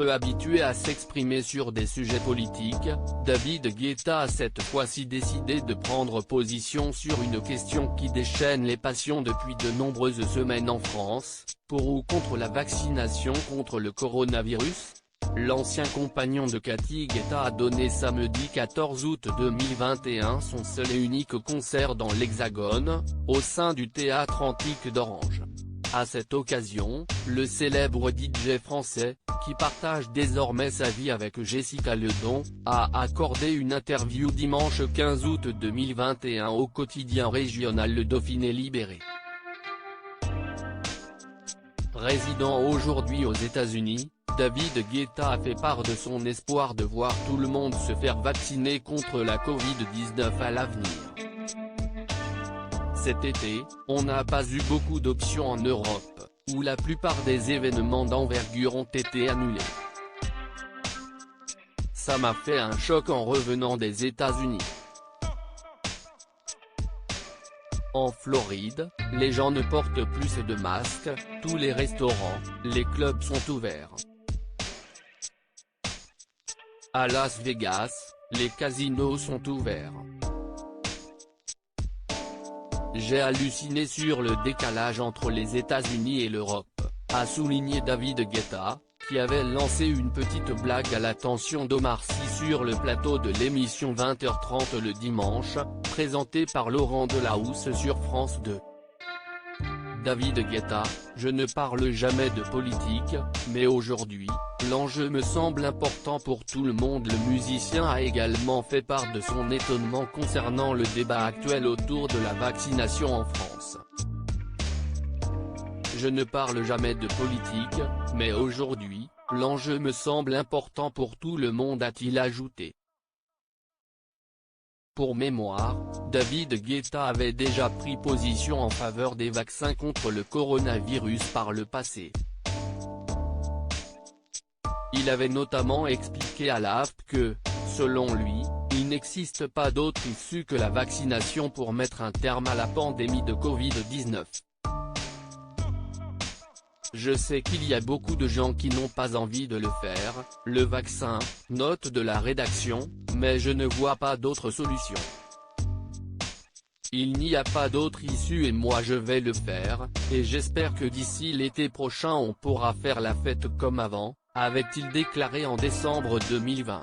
peu habitué à s'exprimer sur des sujets politiques, David Guetta a cette fois-ci décidé de prendre position sur une question qui déchaîne les passions depuis de nombreuses semaines en France: pour ou contre la vaccination contre le coronavirus? L'ancien compagnon de Cathy Guetta a donné samedi 14 août 2021 son seul et unique concert dans l'Hexagone, au sein du Théâtre Antique d'Orange. À cette occasion, le célèbre DJ français, qui partage désormais sa vie avec Jessica Ledon, a accordé une interview dimanche 15 août 2021 au quotidien régional Le Dauphiné Libéré. Résidant aujourd'hui aux États-Unis, David Guetta a fait part de son espoir de voir tout le monde se faire vacciner contre la Covid-19 à l'avenir. Cet été, on n'a pas eu beaucoup d'options en Europe, où la plupart des événements d'envergure ont été annulés. Ça m'a fait un choc en revenant des États-Unis. En Floride, les gens ne portent plus de masques, tous les restaurants, les clubs sont ouverts. À Las Vegas, les casinos sont ouverts. J'ai halluciné sur le décalage entre les États-Unis et l'Europe, a souligné David Guetta, qui avait lancé une petite blague à l'attention d'Omar Sy sur le plateau de l'émission 20h30 le dimanche, présentée par Laurent Delahousse sur France 2. David Guetta: je ne parle jamais de politique, mais aujourd'hui, l'enjeu me semble important pour tout le monde. Le musicien a également fait part de son étonnement concernant le débat actuel autour de la vaccination en France. Je ne parle jamais de politique, mais aujourd'hui, l'enjeu me semble important pour tout le monde, a-t-il ajouté. Pour mémoire, David Guetta avait déjà pris position en faveur des vaccins contre le coronavirus par le passé. Il avait notamment expliqué à l'AFP que, selon lui, il n'existe pas d'autre issue que la vaccination pour mettre un terme à la pandémie de Covid-19. Je sais qu'il y a beaucoup de gens qui n'ont pas envie de le faire, le vaccin, note de la rédaction, mais je ne vois pas d'autre solution. Il n'y a pas d'autre issue et moi je vais le faire, et j'espère que d'ici l'été prochain on pourra faire la fête comme avant, avait-il déclaré en décembre 2020.